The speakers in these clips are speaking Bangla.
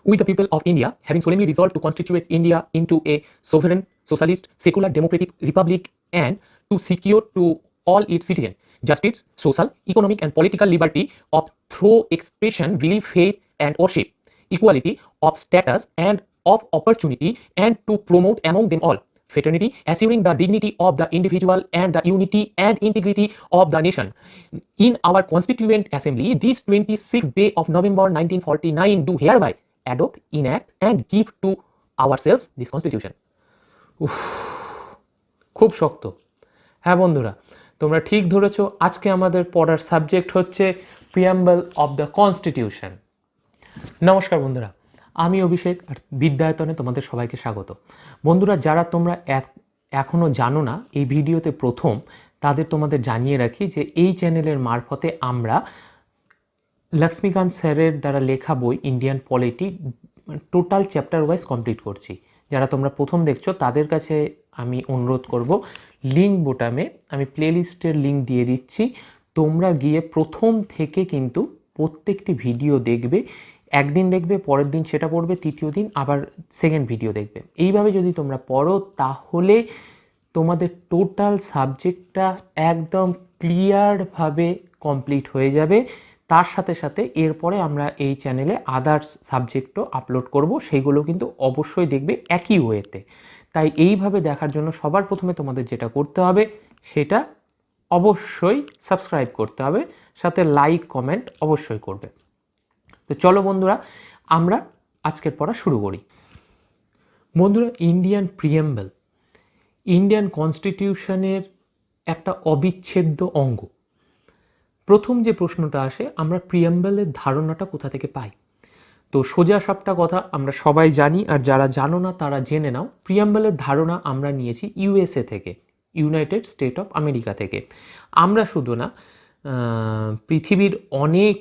We, the people of India, having solemnly resolved to constitute India into a sovereign, socialist, secular, democratic republic and to secure to all its citizens justice, social, economic, and political liberty of through expression, belief, faith, and worship, equality of status and of opportunity, and to promote among them all fraternity, assuring the dignity of the individual and the unity and integrity of the nation. In our Constituent Assembly, this 26th day of November 1949, do hereby adopt, enact, and give to ourselves this Constitution. খুব শক্ত। হ্যাঁ বন্ধুরা, তোমরা ঠিক ধরেছ। আজকে আমাদের পড়ার সাবজেক্ট হচ্ছে প্রিয়াম্বল অফ দ্য কনস্টিটিউশন। নমস্কার বন্ধুরা, আমি অভিষেক আর বিদ্যায়তনে তোমাদের সবাইকে স্বাগত। বন্ধুরা, যারা তোমরা এখনও জানো না, এই ভিডিওতে প্রথম, তাদের তোমাদের জানিয়ে রাখি যে এই চ্যানেলের মারফতে আমরা লক্ষ্মীকান্ত স্যারের দ্বারা লেখা বই Indian polity total chapter wise complete করছি। যারা তোমরা প্রথম দেখছো তাদের কাছে আমি অনুরোধ করব, লিঙ্ক বোটামে আমি প্লেলিস্টের লিঙ্ক দিয়ে দিচ্ছি। তোমরা গিয়ে প্রথম থেকে কিন্তু প্রত্যেকটি ভিডিও দেখবে। একদিন দেখবে, পরের দিন সেটা পড়বে, তৃতীয় দিন আবার সেকেন্ড ভিডিও দেখবে। এইভাবে যদি তোমরা পড়ো তাহলে তোমাদের টোটাল সাবজেক্টটা একদম ক্লিয়ারভাবে কমপ্লিট হয়ে যাবে। তার সাথে সাথে এরপরে আমরা এই চ্যানেলে আদার্স সাবজেক্টও আপলোড করব, সেইগুলো কিন্তু অবশ্যই দেখবে একই ওয়েতে। তাই এইভাবে দেখার জন্য সবার প্রথমে তোমাদের যেটা করতে হবে সেটা অবশ্যই সাবস্ক্রাইব করতে হবে, সাথে লাইক কমেন্ট অবশ্যই করবে। তো চলো বন্ধুরা, আমরা আজকের পড়া শুরু করি। বন্ধুরা, ইন্ডিয়ান প্রিয়াম্বল ইন্ডিয়ান কনস্টিটিউশনের একটা অবিচ্ছেদ্য অঙ্গ। প্রথম যে প্রশ্নটা আসে, আমরা প্রিয়াম্বলের ধারণাটা কোথা থেকে পাই? তো সোজা সাপটা কথা আমরা সবাই জানি, আর যারা জানো না তারা জেনে নাও। প্রিয়াম্বলের ধারণা আমরা নিয়েছি ইউএসএ থেকে, ইউনাইটেড স্টেট অফ আমেরিকা থেকে। আমরা শুধু না, পৃথিবীর অনেক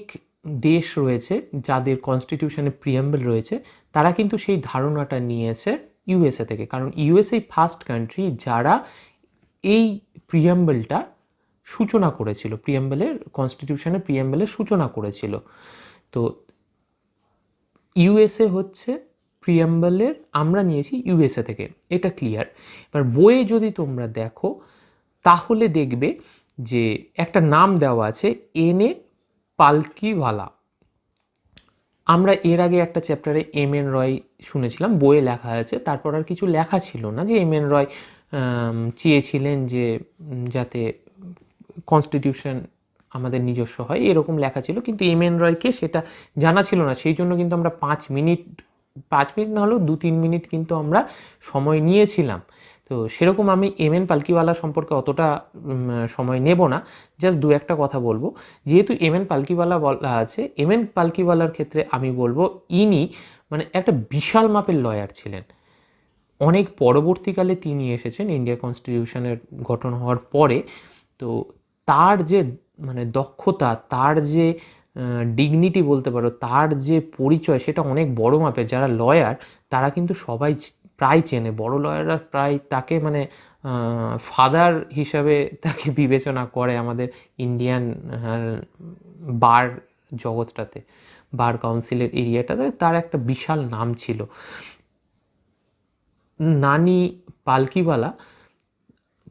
দেশ রয়েছে যাদের কনস্টিটিউশনে প্রিয়াম্বল রয়েছে, তারা কিন্তু সেই ধারণাটা নিয়েছে ইউএসএ থেকে। কারণ ইউএসএ ফার্স্ট কান্ট্রি যারা এই প্রিয়াম্বলটা সূচনা করেছিল, কনস্টিটিউশনের প্রিয়াম্বলের সূচনা করেছিল। তো ইউএসএ হচ্ছে প্রিয়াম্বলের, আমরা নিয়েছি ইউএসএ থেকে, এটা ক্লিয়ার। এবার বইয়ে যদি তোমরা দেখো তাহলে দেখবে যে একটা নাম দেওয়া আছে, এনএ পালকিওয়ালা। আমরা এর আগে একটা চ্যাপ্টারে এমএন রয় শুনেছিলাম, বইয়ে লেখা আছে, তারপর আর কিছু লেখা ছিল না যে এমএন রয় চেয়েছিলেন যে যাতে কনস্টিটিউশন আমাদের নিজস্ব হয়, এরকম লেখা ছিল, কিন্তু এমএন রয়কে সেটা জানা ছিল না। সেই জন্য কিন্তু আমরা 5 মিনিট না হলেও 2-3 মিনিট কিন্তু আমরা সময় নিয়েছিলাম। তো সেরকম আমি এমএন পালকিওয়ালা সম্পর্কে অতটা সময় নেব না, জাস্ট দু একটা কথা বলবো। যেহেতু এমএন পালকিওয়ালা বলা আছে, এমএন পালকিওয়ালার ক্ষেত্রে আমি বলবো ইনি মানে একটা বিশাল মাপের লয়ার ছিলেন। অনেক পরবর্তীকালে তিনি এসেছেন ইন্ডিয়া কনস্টিটিউশনের গঠন হওয়ার পরে। তো তার যে মানে দক্ষতা, তার যে ডিগনিটি বলতে পারো, তার যে পরিচয়, সেটা অনেক বড় মাপের। যারা লয়ার তারা কিন্তু সবাই প্রায় চেনে, বড় লয়াররা প্রায় তাকে মানে ফাদার হিসাবে তাকে বিবেচনা করে আমাদের ইন্ডিয়ান বার জগৎটাতে, বার কাউন্সিলের এরিয়াটাতে তার একটা বিশাল নাম ছিল। নানি পালকিওয়ালা,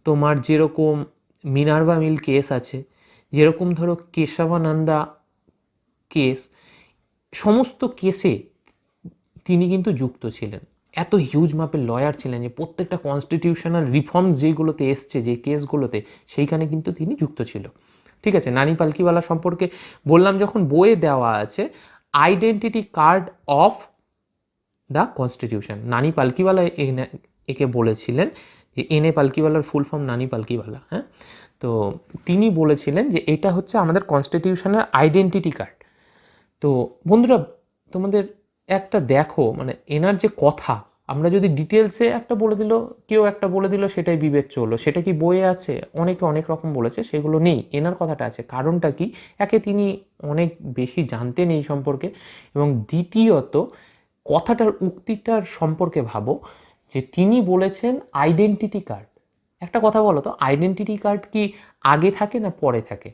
তোমার যেরকম মিনার্ভা মিল কেস আছে, যেরকম ধরো কেশবানন্দা কেস, সমস্ত কেসে তিনি কিন্তু যুক্ত ছিলেন। এত হিউজ মাপের লয়ার ছিলেন যে প্রত্যেকটা কনস্টিটিউশনাল রিফর্মস যেগুলোতে এসছে, যে কেসগুলোতে, সেইখানে কিন্তু তিনি যুক্ত ছিল। ঠিক আছে, নানি পালকিওয়ালা সম্পর্কে বললাম যখন, বইয়ে দেওয়া আছে identity card of the constitution. নানি পালকিওয়ালা একে বলেছিলেন যে এনএ পালকিওয়ালার ফুল ফর্ম নানি পালকিওয়ালা। হ্যাঁ, তো তিনি বলেছিলেন যে এটা হচ্ছে আমাদের কনস্টিটিউশনের আইডেন্টিটি কার্ড। তো বন্ধুরা, তোমাদের একটা দেখো, মানে এনার যে কথা, আমরা যদি ডিটেলসে একটা বলে দিল, কেউ একটা বলে দিল, সেটাই বিবেচ্য হলো। সেটা কি বইয়ে আছে? অনেকে অনেক রকম বলেছে, সেগুলো নেই, এনার কথাটা আছে। কারণটা কি? একে তিনি অনেক বেশি জানতেন এই সম্পর্কে, এবং দ্বিতীয়ত কথাটার উক্তিটার সম্পর্কে ভাবো যে তিনি বলেছেন আইডেন্টিটি কার্ড। একটা কথা বলো তো, আইডেন্টিটি কার্ড কি আগে থাকে না পরে থাকে?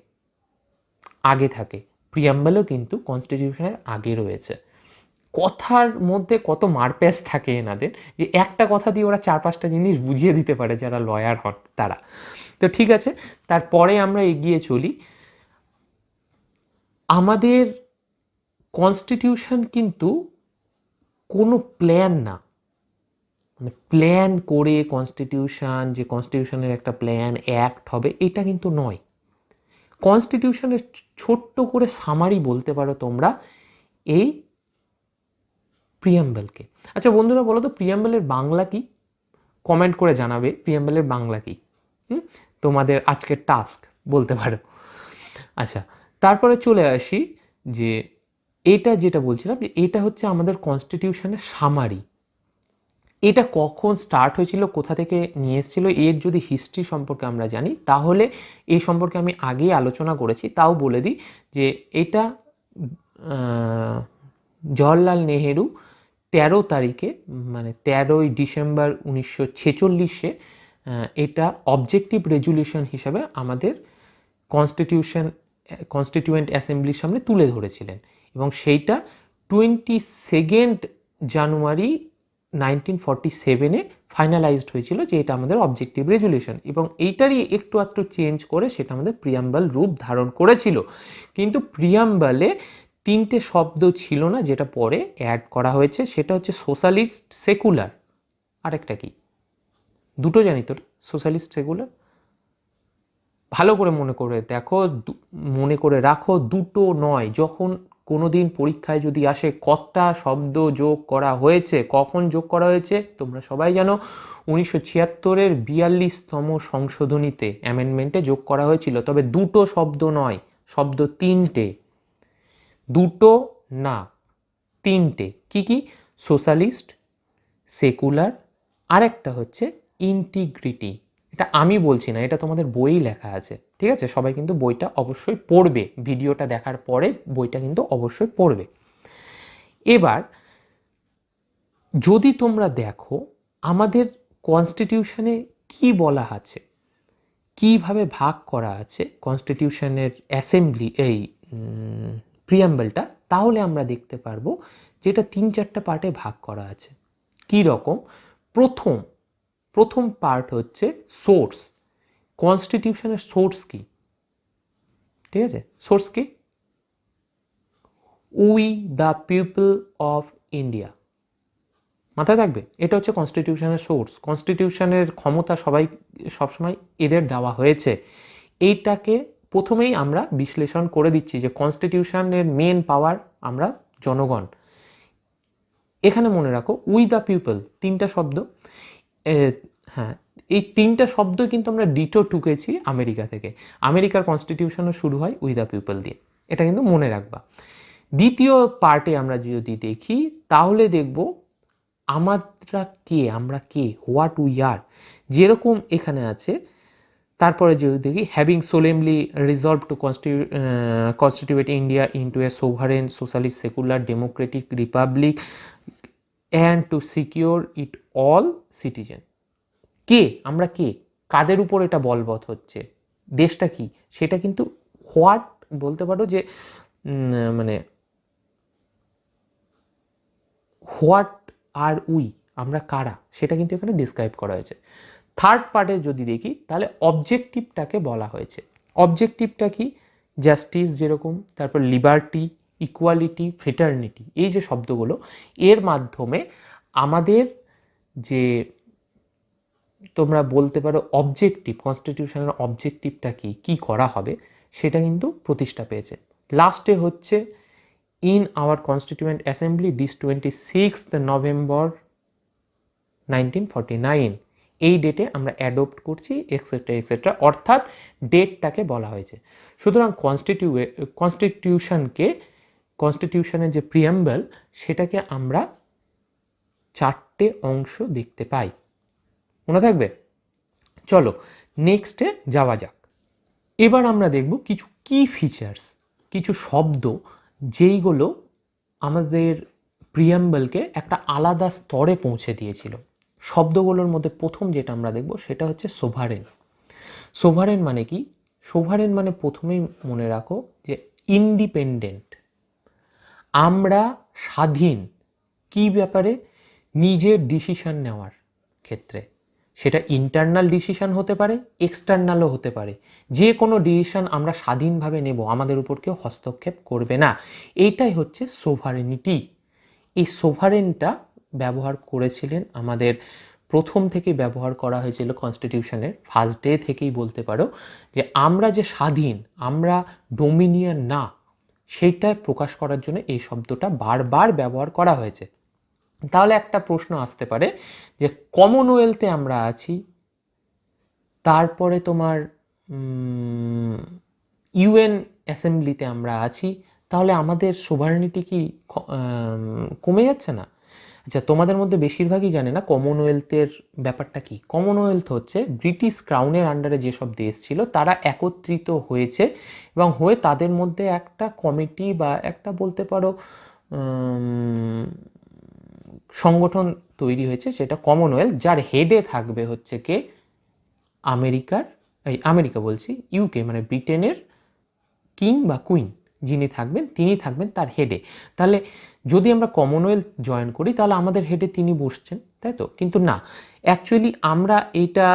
আগে থাকে। প্রিয়াম্বলও কিন্তু কনস্টিটিউশনের আগে রয়েছে। কথার মধ্যে কত মারপ্যাচ থাকে এনাদের, যে একটা কথা দিয়ে ওরা 4-5টা জিনিস বুঝিয়ে দিতে পারে যারা লয়ার হন তারা। তো ঠিক আছে, তারপরে আমরা এগিয়ে চলি। আমাদের কনস্টিটিউশন কিন্তু কোনো প্ল্যান না, মানে প্ল্যান করে কনস্টিটিউশন, যে কনস্টিটিউশনের একটা প্ল্যান অ্যাক্ট হবে, এটা কিন্তু নয়। কনস্টিটিউশনের ছোট্ট করে সামারি বলতে পারো তোমরা এই প্রিয়াম্বলকে। আচ্ছা বন্ধুরা, বলো তো প্রিয়াম্বলের বাংলা কি? কমেন্ট করে জানাবে প্রিয়াম্বলের বাংলা কি। তোমাদের আজকের টাস্ক বলতে পারো। আচ্ছা, তারপরে চলে আসি যে এটা যেটা বলছিলাম, যে এটা হচ্ছে আমাদের কনস্টিটিউশনের সামারি। এটা কখন স্টার্ট হয়েছিল, কোথা থেকে নিয়ে এসেছিল, এর যদি হিস্ট্রি সম্পর্কে আমরা জানি তাহলে এই সম্পর্কে আমি আগেই আলোচনা করেছি, তাও বলে দিই যে এটা জওহরলাল নেহেরু 13 তারিখে, মানে 13ই ডিসেম্বর 1946-এ এটা অবজেক্টিভ রেজুলিউশন হিসাবে আমাদের কনস্টিটিউয়েন্ট অ্যাসেম্বলির সামনে তুলে ধরেছিলেন, এবং সেইটা 22 জানুয়ারি 1947-এ ফাইনালাইজড হয়েছিল যে এটা আমাদের অবজেক্টিভ রেজুলিউশন, এবং এইটারই একটু একটু চেঞ্জ করে সেটা আমাদের প্রিয়াম্বল রূপ ধারণ করেছিল। কিন্তু প্রিয়াম্বলে 3টে শব্দ ছিল না, যেটা পরে অ্যাড করা হয়েছে, সেটা হচ্ছে সোশ্যালিস্ট, সেকুলার, আরেকটা কি, দুটো জানি তো, সোশ্যালিস্ট, সেকুলার, ভালো করে মনে করে দেখো, মনে করে রাখো, দুটো নয়। যখন কোনো দিন পরীক্ষায় যদি আসে কতটা শব্দ যোগ করা হয়েছে, কখন যোগ করা হয়েছে, তোমরা সবাই জানো 1976-এর 42তম সংশোধনীতে, অ্যামেন্ডমেন্টে যোগ করা হয়েছিল। তবে দুটো শব্দ নয়, শব্দ 3টে, দুটো না 3টে। কি কি? সোশ্যালিস্ট, সেকুলার, আরেকটা হচ্ছে ইন্টিগ্রিটি। এটা আমি বলছি না, এটা তোমাদের বইই লেখা আছে, ঠিক আছে? সবাই কিন্তু বইটা অবশ্যই পড়বে, ভিডিওটা দেখার পরে বইটা কিন্তু অবশ্যই পড়বে। এবার যদি তোমরা দেখো আমাদের কনস্টিটিউশনে কি বলা আছে, কিভাবে ভাগ করা আছে কনস্টিটিউশনের অ্যাসেম্বলি, এই প্রিয়াম্বলটা, তাহলে আমরা দেখতে পারবো যেটা 3-4টা পার্টে ভাগ করা আছে। কি রকম? প্রথম পার্ট হচ্ছে সোর্স। কনস্টিটিউশনের সোর্স কি? ঠিক আছে, সোর্স কি? We the people of India, মাথায় থাকবে। এটা হচ্ছে কনস্টিটিউশনের সোর্স। কনস্টিটিউশনের ক্ষমতা সবসময় এদের দেওয়া হয়েছে। এইটাকে প্রথমেই আমরা বিশ্লেষণ করে দিচ্ছি যে কনস্টিটিউশনের মেন পাওয়ার আমরা জনগণ। এখানে মনে রাখো উই দ্য পিপল, 3টা শব্দ। হ্যাঁ, এই 3টা শব্দ কিন্তু আমরা ডিটো টুকেছি আমেরিকা থেকে। আমেরিকার কনস্টিটিউশনও শুরু হয় উই দ্য পিপল দিয়ে, এটা কিন্তু মনে রাখবা। দ্বিতীয় পার্টে আমরা যদি দেখি তাহলে দেখব আমরা কে, হোয়াট উই আর, যেরকম এখানে আছে। তারপরে যদি দেখি having solemnly resolved to constitute India into a sovereign socialist secular democratic republic and to secure it all citizen. কে, আমরা কে, কাদের উপর এটা বলবৎ হচ্ছে, দেশটা কি, সেটা কিন্তু হোয়াট বলতে পারো যে মানে হোয়াট আর উই, আমরা কারা, সেটা কিন্তু এখানে ডিসক্রাইব করা হয়েছে। থার্ড পার্টে যদি দেখি তাহলে অবজেক্টিভটাকে বলা হয়েছে। অবজেক্টিভটা কি? জাস্টিস যেরকম, তারপর লিবার্টি, ইকুয়ালিটি, ফ্রেটার্নিটি, এই যে শব্দগুলো, এর মাধ্যমে আমাদের যে তোমরা বলতে পারো অবজেক্টিভ, কনস্টিটিউশনের অবজেক্টিভটা কি, কী করা হবে, সেটা কিন্তু প্রতিষ্ঠা পেয়েছে। লাস্টে হচ্ছে in our constituent assembly this 26 November 1949, এই ডেটে আমরা অ্যাডপ্ট করছি এক্সেট্রা এক্সেট্রা, অর্থাৎ ডেটটাকে বলা হয়েছে। সুতরাং কনস্টিটিউশনের যে প্রিয়াম্বল, সেটাকে আমরা 4টে অংশ দেখতে পাই, মনে থাকবে। চলো নেক্সটে যাওয়া যাক। এবার আমরা দেখব কিছু কি ফিচার্স, কিছু শব্দ যেইগুলো আমাদের প্রিয়াম্বলকে একটা আলাদা স্তরে পৌঁছে দিয়েছিল। শব্দগুলোর মধ্যে প্রথম যেটা আমরা দেখব সেটা হচ্ছে সোভারেন। সোভারেন মানে কি? সোভারেন মানে প্রথমেই মনে রাখো যে ইন্ডিপেন্ডেন্ট, আমরা স্বাধীন, কি ব্যাপারে? নিজের ডিসিশন নেওয়ার ক্ষেত্রে। সেটা ইন্টারনাল ডিসিশন হতে পারে, এক্সটার্নালও হতে পারে। যে কোনো ডিসিশন আমরা স্বাধীনভাবে নেব, আমাদের উপর কেউ হস্তক্ষেপ করবে না। এইটাই হচ্ছে সোভারেনিটি। এই সোভারেনটা ব্যবহার করেছিলেন আমাদের, প্রথম থেকে ব্যবহার করা হয়েছিল কনস্টিটিউশনের ফার্স্ট ডে থেকেই বলতে পারো, যে আমরা যে স্বাধীন, আমরা ডোমিনিয়ন না, সেইটা প্রকাশ করার জন্য এই শব্দটা বারবার ব্যবহার করা হয়েছে। তাহলে একটা প্রশ্ন আসতে পারে যে কমনওয়েলথে আমরা আছি, তারপরে তোমার ইউএন অ্যাসেম্বলিতে আমরা আছি, তাহলে আমাদের সোভারেনিটি কি কমে যাচ্ছে না? আচ্ছা, তোমাদের মধ্যে বেশিরভাগই জানে না কমনওয়েলথের ব্যাপারটা কি। কমনওয়েলথ হচ্ছে ব্রিটিশ ক্রাউনের আন্ডারে যেসব দেশ ছিল তারা একত্রিত হয়েছে এবং হয়ে তাদের মধ্যে একটা কমিটি বা একটা বলতে পারো সংগঠন তৈরি হয়েছে, সেটা কমনওয়েলথ, যার হেডে থাকবে হচ্ছে কে? আমেরিকা বলছি, ইউকে মানে ব্রিটেনের কিং বা কুইন যিনি থাকবেন, তিনি থাকবেন তার হেডে। তাহলে যদি আমরা কমনওয়েলথ জয়েন করি তাহলে আমাদের হেডে তিনি বসছেন, তাই তো? কিন্তু না, অ্যাকচুয়ালি আমরা এইটা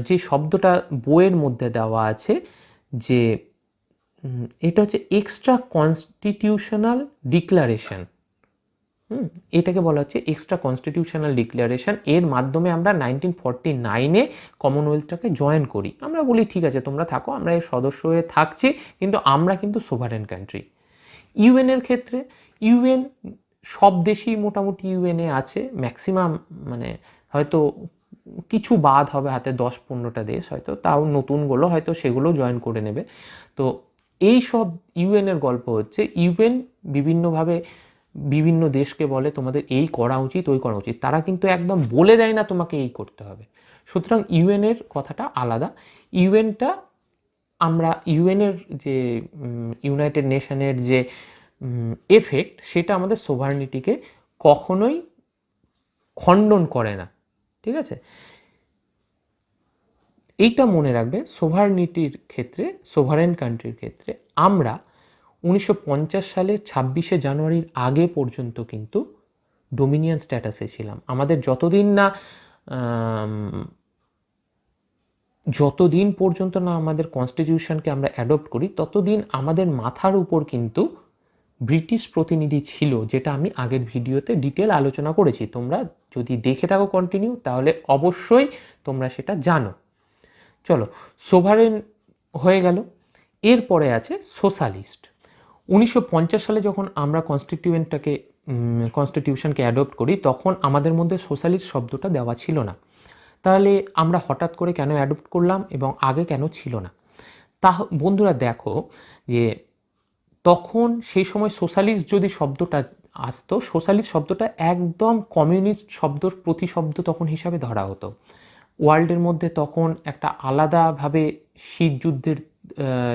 যে শব্দটা বইয়ের মধ্যে দেওয়া আছে, যে এটা হচ্ছে এক্সট্রা কনস্টিটিউশনাল ডিক্লারেশন। এটাকে বলা হচ্ছে এক্সট্রা কনস্টিটিউশনাল ডিক্লারেশন। এর মাধ্যমে আমরা 1949-এ কমনওয়েলথটাকে জয়েন করি। আমরা বলি ঠিক আছে তোমরা থাকো, আমরা এর সদস্য হয়ে থাকছি, কিন্তু আমরা কিন্তু সোভারেন কান্ট্রি। ইউএনের ক্ষেত্রে ইউএন সব দেশই মোটামুটি ইউএনে আছে, ম্যাক্সিমাম, মানে হয়তো কিছু বাদ হবে, হাতে 10-15টা দেশ হয়তো, তাও নতুনগুলো হয়তো সেগুলো জয়েন করে নেবে। তো এই সব ইউএনের গল্প হচ্ছে, ইউএন বিভিন্নভাবে বিভিন্ন দেশকে বলে তোমাদের এই করা উচিত, ওই করা উচিত, তারা কিন্তু একদম বলে দেয় না তোমাকে এই করতে হবে। সুতরাং ইউএনের কথাটা আলাদা। ইউএনটা আমরা ইউএনের যে ইউনাইটেড নেশনের যে এফেক্ট, সেটা আমাদের সোভারেনিটিকে কখনোই খণ্ডন করে না, ঠিক আছে? এইটা মনে রাখবে, সোভারেনিটির ক্ষেত্রে, সোভারেন কান্ট্রির ক্ষেত্রে আমরা 1950 সালের 26শে জানুয়ারির আগে পর্যন্ত কিন্তু ডোমিনিয়ন স্ট্যাটাসে ছিলাম। আমাদের যতদিন পর্যন্ত না আমাদের কনস্টিটিউশনকে আমরা অ্যাডপ্ট করি, ততদিন আমাদের মাথার উপর কিন্তু ব্রিটিশ প্রতিনিধি ছিল, যেটা আমি আগের ভিডিওতে ডিটেল আলোচনা করেছি। তোমরা যদি দেখে থাকো কন্টিনিউ, তাহলে অবশ্যই তোমরা সেটা জানো। চলো, সোভারেন হয়ে গেল। এরপরে আছে সোশ্যালিস্ট। 1950 সালে যখন আমরা কনস্টিটিউশনকে অ্যাডপ্ট করি, তখন আমাদের মধ্যে সোশ্যালিস্ট শব্দটা দেওয়া ছিল না। তাহলে আমরা হঠাৎ করে কেন অ্যাডপ্ট করলাম এবং আগে কেন ছিল না? তা বন্ধুরা দেখো, যে তখন সেই সময় সোশ্যালিস্ট যদি শব্দটা আসতো, সোশ্যালিস্ট শব্দটা একদম কমিউনিস্ট শব্দর প্রতিশব্দ তখন হিসাবে ধরা হতো। ওয়ার্ল্ডের মধ্যে তখন একটা আলাদাভাবে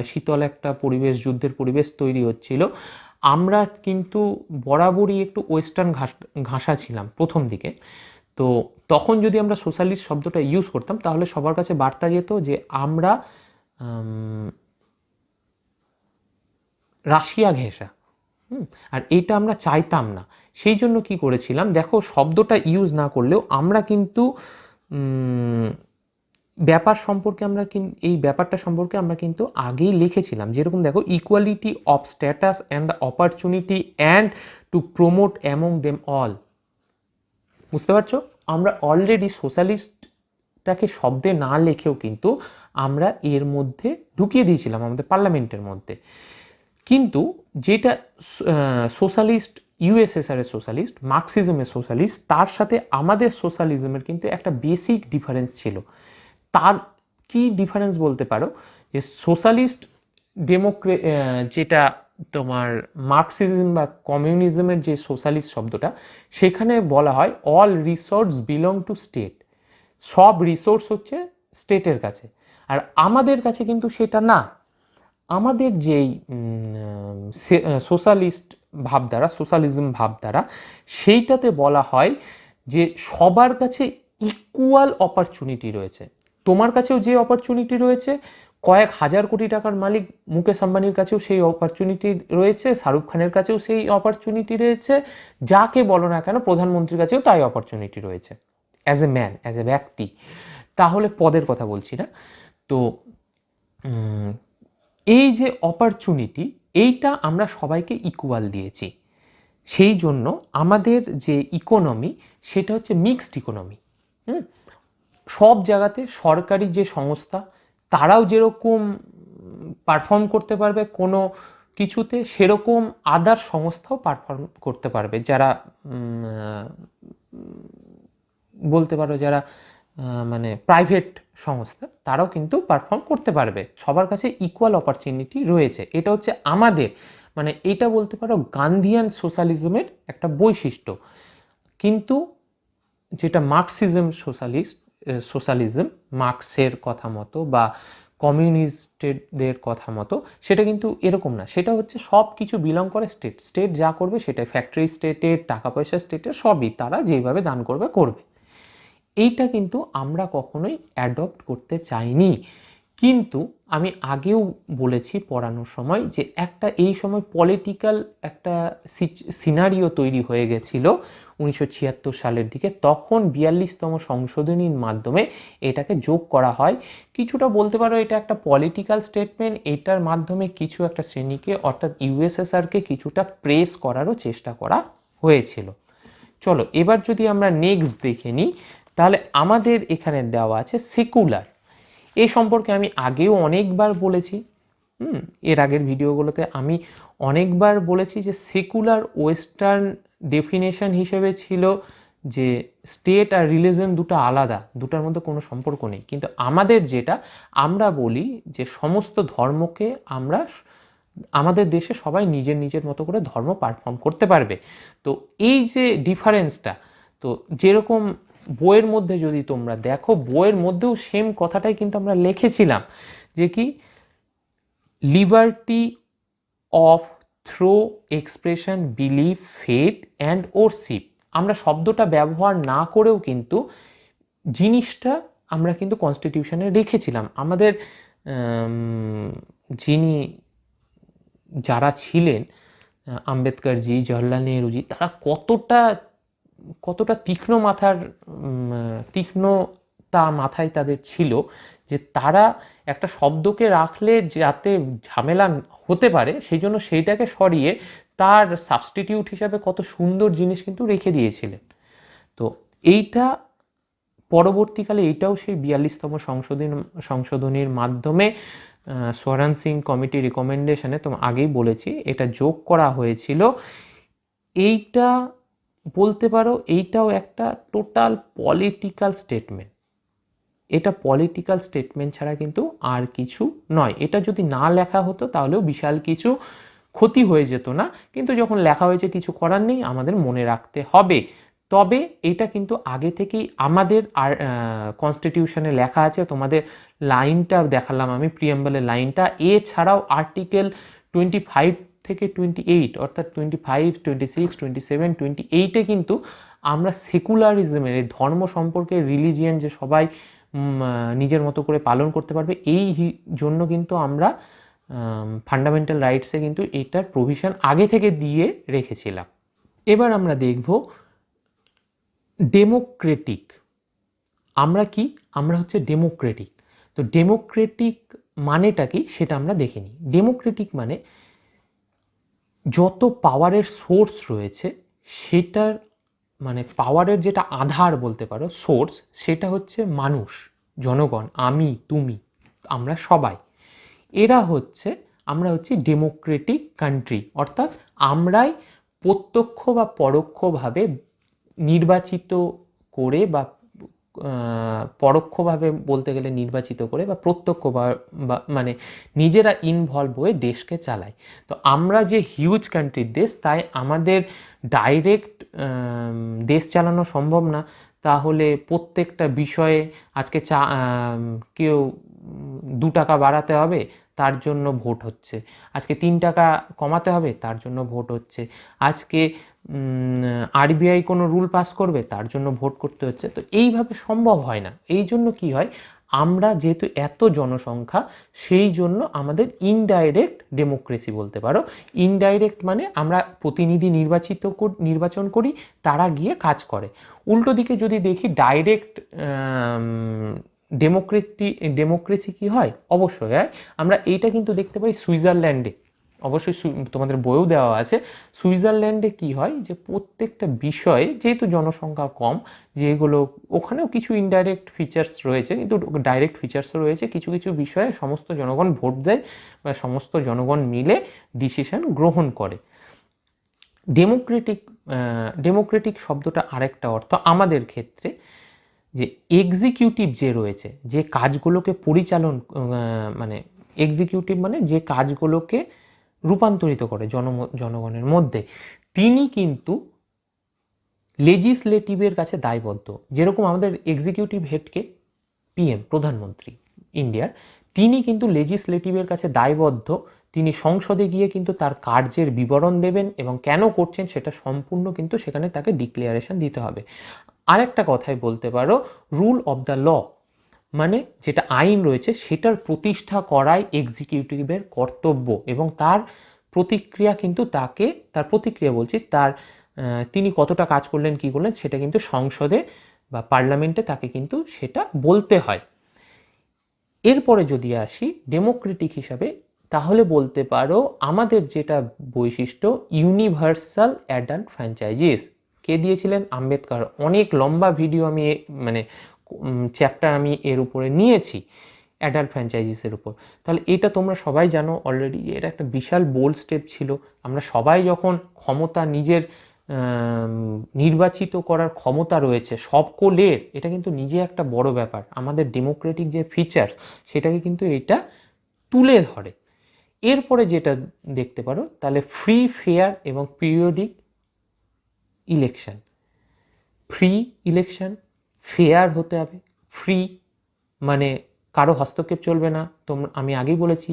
শীতল একটা পরিবেশ, যুদ্ধের পরিবেশ তৈরি হচ্ছিল। আমরা কিন্তু বরাবরই একটু ওয়েস্টার্ন ঘাসা ছিলাম প্রথম দিকে। তো তখন যদি আমরা সোশ্যালিস্ট শব্দটা ইউজ করতাম, তাহলে সবার কাছে বার্তা যেত যে আমরা রাশিয়া ঘেঁষা। আর এইটা আমরা চাইতাম না। সেই জন্য কি করেছিলাম, দেখো শব্দটা ইউজ না করলেও আমরা কিন্তু এই ব্যাপারটা সম্পর্কে আমরা কিন্তু আগেই লিখেছিলাম। যেরকম দেখো, equality of status and the opportunity and to promote among them all. বুঝতে পারছো? আমরা অলরেডি সোশ্যালিস্টটাকে শব্দে না লিখেও কিন্তু আমরা এর মধ্যে ঢুকিয়ে দিয়েছিলাম আমাদের পার্লামেন্টের মধ্যে। কিন্তু যেটা সোশ্যালিস্ট, ইউএসএসআরের সোশ্যালিস্ট, মার্কসিজমের সোশ্যালিস্ট, তার সাথে আমাদের সোশ্যালিজমের কিন্তু একটা বেসিক ডিফারেন্স ছিল। তার কি ডিফারেন্স বলতে পারো, যে সোশ্যালিস্ট যেটা তোমার মার্কসিজম বা কমিউনিজমের যে সোশ্যালিস্ট শব্দটা, সেখানে বলা হয় all resource belong to state, সব রিসোর্স হচ্ছে স্টেটের কাছে। আর আমাদের কাছে কিন্তু সেটা না। আমাদের যেই সোশ্যালিস্ট ভাবধারা, সোশ্যালিজম ভাবধারা, সেইটাতে বলা হয় যে সবার কাছে ইকুয়াল অপরচুনিটি রয়েছে। তোমার কাছেও যে অপরচুনিটি রয়েছে, কয়েক হাজার কোটি টাকার মালিক মুকেশ আম্বানির কাছেও সেই অপরচুনিটি রয়েছে, শাহরুখ খানের কাছেও সেই অপরচুনিটি রয়েছে, যাকে বলো না কেন প্রধানমন্ত্রীর কাছেও তাই অপরচুনিটি রয়েছে as a man, as a ব্যক্তি। তাহলে পদের কথা বলছি না। তো এই যে অপরচুনিটি, এইটা আমরা সবাইকে ইকুয়াল দিয়েছি। সেই জন্য আমাদের যে ইকোনমি সেটা হচ্ছে মিক্সড ইকোনমি। সব জায়গাতে সরকারি যে সংস্থা তারাও যেরকম পারফর্ম করতে পারবে কোনো কিছুতে, সেরকম আদার সংস্থাও পারফর্ম করতে পারবে, যারা বলতে পারো যারা মানে প্রাইভেট সংস্থা, তারাও কিন্তু পারফর্ম করতে পারবে। সবার কাছে ইকুয়াল অপরচুনিটি রয়েছে। এটা হচ্ছে আমাদের মানে এটা বলতে পারো গান্ধিয়ান সোশ্যালিজমের একটা বৈশিষ্ট্য। কিন্তু যেটা মার্কসিজম সোশ্যালিজম, মার্কসের কথা মতো বা কমিউনিস্টদের কথা মতো, সেটা কিন্তু এরকম না। সেটা হচ্ছে সব কিছু বিলং করে স্টেট, স্টেট যা করবে সেটাই, ফ্যাক্টরি স্টেটের, টাকা পয়সা স্টেটের, সবই তারা যেভাবে দান করবে করবে। এইটা কিন্তু আমরা কখনোই অ্যাডপ্ট করতে চাইনি। কিন্তু আমি আগেও বলেছি পড়ানোর সময় যে একটা এই সময় পলিটিক্যাল একটা সিনারিও তৈরি হয়ে গেছিল 1976 সালের দিকে। তখন 42তম সংশোধনীর মাধ্যমে এটাকে যোগ করা হয়। কিছুটা বলতে পারো এটা একটা পলিটিক্যাল স্টেটমেন্ট। এটার মাধ্যমে কিছু একটা শ্রেণীকে অর্থাৎ ইউএসএসআরকে কিছুটা প্রেস করারও চেষ্টা করা হয়েছিল। চলো এবার যদি আমরা নেক্সট দেখে নিই, তাহলে আমাদের এখানে দেওয়া আছে সেকুলার। এই সম্পর্কে আমি আগেও অনেকবার বলেছি, এর আগের ভিডিওগুলোতে আমি অনেকবার বলেছি যে সেকুলার ওয়েস্টার্ন ডেফিনেশন হিসেবে ছিল যে স্টেট আর রিলিজন দুটো আলাদা, দুটার মধ্যে কোনো সম্পর্ক নেই। কিন্তু আমাদের যেটা আমরা বলি যে সমস্ত ধর্মকে আমরা, আমাদের দেশে সবাই নিজের নিজের মতো করে ধর্ম পারফর্ম করতে পারবে। তো এই যে ডিফারেন্সটা, তো যেরকম বইয়ের মধ্যে যদি তোমরা দেখো, বইয়ের মধ্যেও সেম কথাটাই কিন্তু আমরা লিখেছিলাম যে কি liberty of thought expression, belief, faith and worship. আমরা শব্দটা ব্যবহার না করেও কিন্তু জিনিসটা আমরা কিন্তু কনস্টিটিউশনে রেখেছিলাম। আমাদের যিনি যারা ছিলেন আম্বেদকরজি, জওহরলাল নেহরুজি, তারা কতটা তীক্ষ্ণতা মাথায় তাদের ছিল যে তারা একটা শব্দকে রাখলে যাতে ঝামেলা হতে পারে সেই জন্য সেইটাকে সরিয়ে তার সাবস্টিটিউট হিসাবে কত সুন্দর জিনিস কিন্তু রেখে দিয়েছিলেন। তো এইটা পরবর্তীকালে এইটাও সেই 42তম সংশোধনীর মাধ্যমে স্বরণ সিং কমিটি রিকমেন্ডেশনে, তো আগেই বলেছি, এটা যোগ করা হয়েছিল। এইটা বলতে পারো এইটাও একটা টোটাল পলিটিক্যাল স্টেটমেন্ট। এটা পলিটিক্যাল স্টেটমেন্ট ছাড়া কিন্তু আর কিছু নয়। এটা যদি না লেখা হতো তাহলেও বিশাল কিছু ক্ষতি হয়ে যেত না, কিন্তু যখন লেখা হয়েছে কিছু করার নেই, আমাদের মনে রাখতে হবে। তবে এটা কিন্তু আগে থেকেই আমাদের কনস্টিটিউশনে লেখা আছে। তোমাদের লাইনটা দেখালাম আমি, প্রিয়াম্বলের লাইনটা। এছাড়াও আর্টিকেল 25 থেকে 28 অর্থাৎ 25, 26, 27, 28-এ কিন্তু আমরা সেকুলারিজমের, এই ধর্ম সম্পর্কে, রিলিজিয়ান যে সবাই নিজের মতো করে পালন করতে পারবে, এই জন্য কিন্তু আমরা ফান্ডামেন্টাল রাইটসে কিন্তু এটার প্রভিশন আগে থেকে দিয়ে রেখেছিলাম। এবার আমরা দেখব ডেমোক্রেটিক। আমরা হচ্ছে ডেমোক্রেটিক। তো ডেমোক্রেটিক মানেটা কি সেটা আমরা দেখে নিই। ডেমোক্রেটিক মানে যত পাওয়ারের সোর্স রয়েছে সেটার মানে পাওয়ারের যেটা আধার বলতে পারো, সোর্স, সেটা হচ্ছে মানুষ, জনগণ, আমি, তুমি, আমরা সবাই। আমরা হচ্ছে ডেমোক্রেটিক কান্ট্রি, অর্থাৎ আমরাই প্রত্যক্ষ বা পরোক্ষভাবে নির্বাচিত করে বা পরোক্ষভাবে বলতে গেলে নির্বাচিত করে বা প্রত্যক্ষ বা মানে নিজেরা ইনভলভ হয়ে দেশকে চালায়। তো আমরা যে হিউজ কান্ট্রির দেশ, তাই আমাদের ডাইরেক্ট দেশ চালানো সম্ভব না। তাহলে প্রত্যেকটা বিষয়ে আজকে কেউ 2 টাকা বাড়াতে হবে, তার জন্য ভোট হচ্ছে। আজকে 3 টাকা কমাতে হবে, তার জন্য ভোট হচ্ছে। আজকে আরবিআই কোনো রুল পাস করবে, তার জন্য ভোট করতে হচ্ছে। তো এইভাবে সম্ভব হয় না। এই জন্য কি হয়, আমরা যেহেতু এত জনসংখ্যা, সেই জন্য আমাদের ইনডাইরেক্ট ডেমোক্রেসি বলতে পারো। ইনডাইরেক্ট মানে আমরা প্রতিনিধি নির্বাচন করি, তারা গিয়ে কাজ করে। উল্টো দিকে যদি দেখি ডাইরেক্ট ডেমোক্রেসি কি হয়? অবশ্যই হয়। আমরা এইটা কিন্তু দেখতে পাই সুইজারল্যান্ডে, অবশ্যই তোমাদের বইও দেওয়া আছে। সুইজারল্যান্ডে কি হয় যে প্রত্যেকটা বিষয়ে, যেহেতু জনসংখ্যা কম, যেগুলো ওখানেও কিছু ইনডাইরেক্ট ফিচার্স রয়েছে, কিন্তু ডাইরেক্ট ফিচার্সও রয়েছে, কিছু কিছু বিষয়ে সমস্ত জনগণ ভোট দেয় বা সমস্ত জনগণ মিলে ডিসিশন গ্রহণ করে। ডেমোক্রেটিক শব্দটা আরেকটা অর্থ আমাদের ক্ষেত্রে, যে এক্সিকিউটিভ যে রয়েছে, যে কাজগুলোকে মানে এক্সিকিউটিভ মানে যে কাজগুলোকে রূপান্তরিত করে জনগণের মধ্যে, তিনি কিন্তু লেজিসলেটিভের কাছে দায়বদ্ধ। যেরকম আমাদের এক্সিকিউটিভ হেডকে পিএম, প্রধানমন্ত্রী ইন্ডিয়ার, তিনি কিন্তু লেজিসলেটিভের কাছে দায়বদ্ধ। তিনি সংসদে গিয়ে কিন্তু তার কার্যের বিবরণ দেবেন এবং কেন করছেন সেটা সম্পূর্ণ কিন্তু সেখানে তাকে ডিক্লারেশন দিতে হবে। আরেকটা কথাই বলতে পারো, রুল অফ দ্য ল, মানে যেটা আইন রয়েছে সেটার প্রতিষ্ঠা করাই এক্সিকিউটিভের কর্তব্য, এবং তার প্রতিক্রিয়া কিন্তু তিনি কতটা কাজ করলেন কী করলেন সেটা কিন্তু সংসদে বা পার্লামেন্টে তাকে কিন্তু সেটা বলতে হয়। এরপরে যদি আসি ডেমোক্রেটিক হিসাবে, তাহলে বলতে পারো আমাদের যেটা বৈশিষ্ট্য, ইউনিভার্সাল অ্যাডাল্ট ফ্র্যাঞ্চাইজিস কে দিয়েছিলেন? আম্বেদকর। অনেক লম্বা ভিডিও আমি মানে চ্যাপ্টার আমি এর উপরে নিয়েছি অ্যাডাল্ট ফ্র্যাঞ্চাইজিসের উপর। তাহলে এটা তোমরা সবাই জানো অলরেডি, এটা একটা বিশাল বোল্ড স্টেপ ছিল। আমরা সবাই যখন ক্ষমতা নিজের নির্বাচিত করার ক্ষমতা রয়েছে সকলের, এটা কিন্তু নিজে একটা বড় ব্যাপার। আমাদের ডেমোক্রেটিক যে ফিচার্স সেটাকে কিন্তু এটা তুলে ধরে। এরপরে যেটা দেখতে পারো, তাহলে ফ্রি, ফেয়ার এবং periodic election. Free election, fair হতে হবে। ফ্রি মানে কারো হস্তক্ষেপ চলবে না। আমি আগেই বলেছি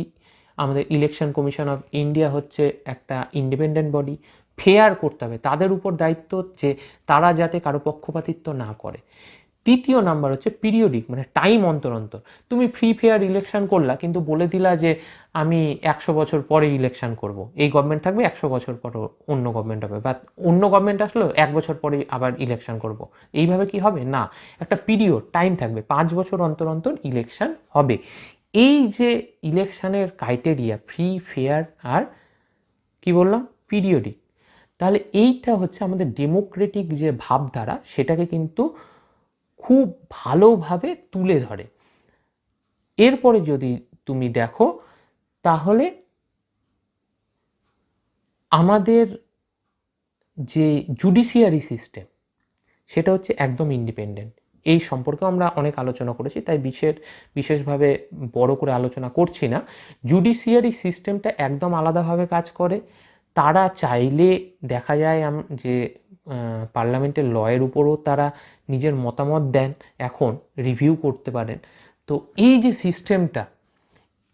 আমাদের ইলেকশন কমিশন অফ ইন্ডিয়া হচ্ছে একটা ইন্ডিপেন্ডেন্ট বডি। ফেয়ার করতে হবে, তাদের উপর দায়িত্ব যে তারা যাতে কারো পক্ষপাতিত্ব না করে। তৃতীয় নাম্বার হচ্ছে পিরিয়ডিক, মানে টাইম অন্তর অন্তর। তুমি ফ্রি ফেয়ার ইলেকশন করলা, কিন্তু বলে দিলা যে আমি 100 বছর পরে ইলেকশন করব, এই গভর্নমেন্ট থাকবে 100 বছর পর অন্য গভর্নমেন্ট হবে, বা অন্য গভর্নমেন্ট আসলো 1 বছর পরে আবার ইলেকশন করব, এইভাবে কি হবে? না, একটা পিরিয়ড টাইম থাকবে, 5 বছর অন্তর অন্তর ইলেকশন হবে। এই যে ইলেকশনের ক্রাইটেরিয়া, ফ্রি, ফেয়ার আর কি বললাম, পিরিয়ডিক, তাহলে এইটা হচ্ছে আমাদের ডেমোক্রেটিক যে ভাবধারা সেটাকে কিন্তু খুব ভালোভাবে তুলে ধরে। এরপরে যদি তুমি দেখো, তাহলে আমাদের যে জুডিশিয়ারি সিস্টেম সেটা হচ্ছে একদম ইন্ডিপেন্ডেন্ট। এই সম্পর্কেও আমরা অনেক আলোচনা করেছি, তাই বিশেষভাবে বড় করে আলোচনা করছি না। জুডিশিয়ারি সিস্টেমটা একদম আলাদাভাবে কাজ করে। তারা চাইলে দেখা যায় যে পার্লামেন্টের লয়ের উপরও তারা নিজের মতামত দেন, এখন রিভিউ করতে পারেন। তো এই যে সিস্টেমটা,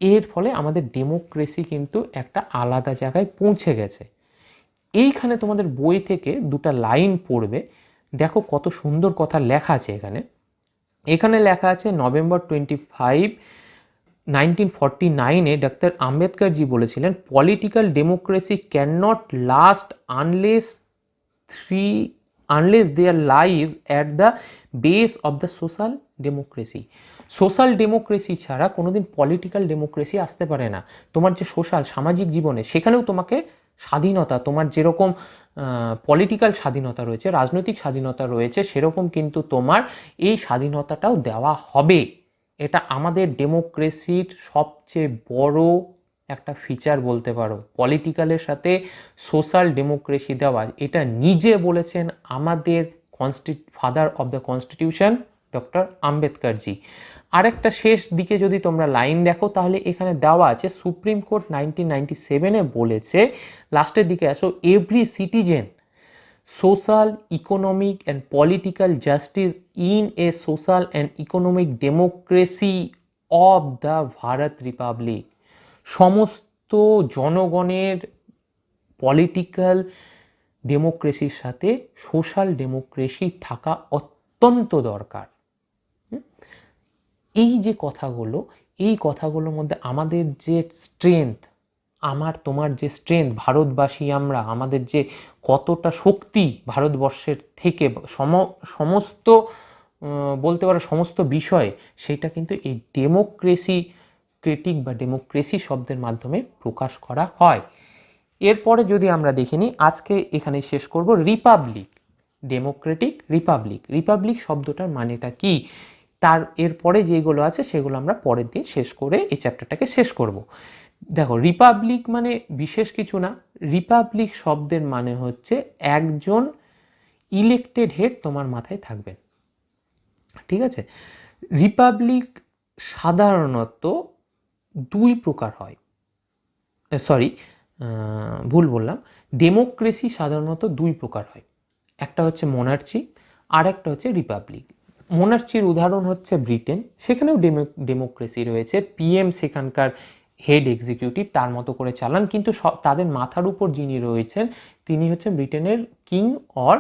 এর ফলে আমাদের ডেমোক্রেসি কিন্তু একটা আলাদা জায়গায় পৌঁছে গেছে। এইখানে তোমাদের বই থেকে দুটো লাইন পড়বে, দেখো কত সুন্দর কথা লেখা আছে এখানে। এখানে লেখা আছে নভেম্বর 25, 1949-এ ডক্টর আম্বেদকরজি বলেছিলেন, political democracy can not last unless there lies at the base of the social democracy. Social democracy ছাড়া কোনোদিন পলিটিক্যাল ডেমোক্রেসি আসতে পারে না। তোমার যে সামাজিক জীবনে, সেখানেও তোমাকে স্বাধীনতা, তোমার যেরকম পলিটিক্যাল স্বাধীনতা রয়েছে, রাজনৈতিক স্বাধীনতা রয়েছে, সেরকম কিন্তু তোমার এই স্বাধীনতাটাও দেওয়া হবে। এটা আমাদের ডেমোক্রেসির সবচেয়ে বড় একটা ফিচার বলতে পারো, পলিটিক্যালের সাথে সোশ্যাল ডেমোক্রেসি দেওয়া। এটা নিজে বলেছেন আমাদের father of the constitution doctor আম্বেদকরজি। আরেকটা শেষ দিকে যদি তোমরা লাইন দেখো, তাহলে এখানে দেওয়া আছে সুপ্রিম কোর্ট 1997-এ বলেছে, লাস্টের দিকে আসো, every citizen social, economic and political justice in a social and economic democracy of the Bharat Republic. সমস্ত জনগণের পলিটিক্যাল ডেমোক্রেসির সাথে সোশ্যাল ডেমোক্রেসি থাকা অত্যন্ত দরকার। এই যে কথাগুলো, এই কথাগুলোর মধ্যে আমাদের যে স্ট্রেংথ, আমার তোমার যে স্ট্রেংথ, ভারতবাসী আমরা, আমাদের যে কতটা শক্তি ভারতবর্ষের থেকে সমস্ত বলতে পারো সমস্ত বিষয়ে, সেটা কিন্তু এই ক্রিটিক বা ডেমোক্রেসি শব্দের মাধ্যমে প্রকাশ করা হয়। এরপরে যদি আমরা দেখে নিই, আজকে এখানে শেষ করব রিপাবলিক, ডেমোক্রেটিক, রিপাবলিক শব্দটার মানেটা কি, তার এরপরে যেগুলো আছে সেগুলো আমরা পরের দিন শেষ করে এই চ্যাপ্টারটাকে শেষ করব। দেখো, রিপাবলিক মানে বিশেষ কিছু না। রিপাবলিক শব্দের মানে হচ্ছে একজন ইলেক্টেড হেড তোমার মাথায় থাকবেন, ঠিক আছে? রিপাবলিক সাধারণত দুই প্রকার হয়, সরি ভুল বললাম, ডেমোক্রেসি সাধারণত দুই প্রকার হয়। একটা হচ্ছে মোনার্চি, আর একটা হচ্ছে রিপাবলিক। মোনার্চির উদাহরণ হচ্ছে ব্রিটেন, সেখানেও ডেমোক্রেসি রয়েছে, পিএম সেখানকার হেড এক্সিকিউটিভ তার মতো করে চালান, কিন্তু তাদের মাথার উপর যিনি রয়েছেন তিনি হচ্ছে ব্রিটেনের কিং অর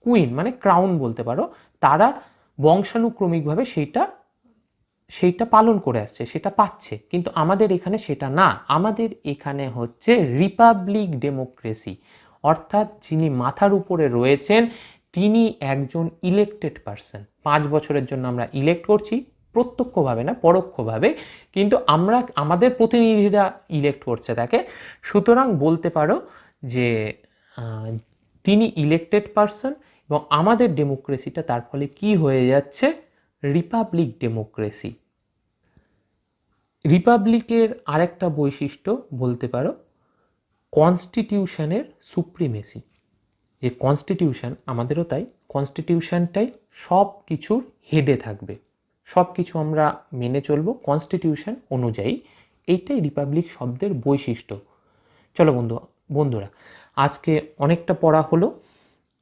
কুইন, মানে ক্রাউন বলতে পারো। তারা বংশানুক্রমিকভাবে সেইটা পালন করে আসছে, সেটা পাচ্ছে। কিন্তু আমাদের এখানে সেটা না, আমাদের এখানে হচ্ছে রিপাবলিক ডেমোক্রেসি, অর্থাৎ যিনি মাথার উপরে রয়েছেন তিনি একজন ইলেক্টেড পারসন। 5 বছরের জন্য আমরা ইলেক্ট করছি, প্রত্যক্ষভাবে না পরোক্ষভাবে, কিন্তু আমাদের প্রতিনিধিরা ইলেক্ট করছে তাকে। সুতরাং বলতে পারো যে তিনি ইলেক্টেড পারসন, এবং আমাদের ডেমোক্রেসিটা তার ফলে কি হয়ে যাচ্ছে, রিপাবলিক ডেমোক্রেসি। রিপাবলিকের আরেকটা বৈশিষ্ট্য বলতে পারো কনস্টিটিউশনের সুপ্রিমেসি। যে কনস্টিটিউশন, আমাদেরও তাই, কনস্টিটিউশনটাই সব কিছুর হেডে থাকবে, সব কিছু আমরা মেনে চলবো কনস্টিটিউশন অনুযায়ী। এইটাই রিপাবলিক শব্দের বৈশিষ্ট্য। চলো বন্ধুরা, আজকে অনেকটা পড়া হলো,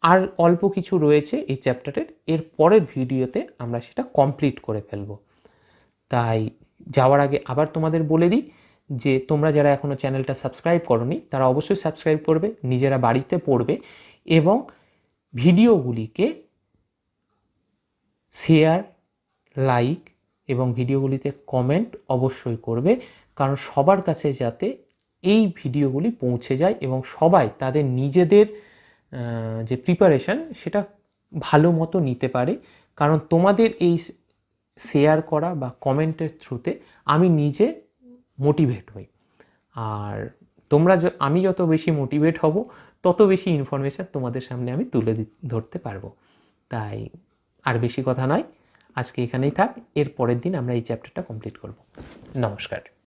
আর অল্প কিছু রয়েছে এই চ্যাপ্টারের, এর পরের ভিডিওতে আমরা সেটা কমপ্লিট করে ফেলবো। তাই যাওয়ার আগে আবার তোমাদের বলে দিই যে তোমরা যারা এখনও চ্যানেলটা সাবস্ক্রাইব করোনি তারা অবশ্যই সাবস্ক্রাইব করবে, নিজেরা বাড়িতে পড়বে, এবং ভিডিওগুলিকে শেয়ার, লাইক এবং ভিডিওগুলিতে কমেন্ট অবশ্যই করবে, কারণ সবার কাছে যাতে এই ভিডিওগুলি পৌঁছে যায় এবং সবাই তাদের নিজেদের যে প্রিপারেশন সেটা ভালো মতো নিতে পারে। কারণ তোমাদের এই শেয়ার করা বা কমেন্টের থ্রুতে আমি নিজে মোটিভেট হই, আর আমি যত বেশি মোটিভেট হব তত বেশি ইনফরমেশান তোমাদের সামনে আমি তুলে ধরতে পারবো। তাই আর বেশি কথা নয়, আজকে এখানেই থাক, এর পরের দিন আমরা এই চ্যাপ্টারটা কমপ্লিট করব। নমস্কার।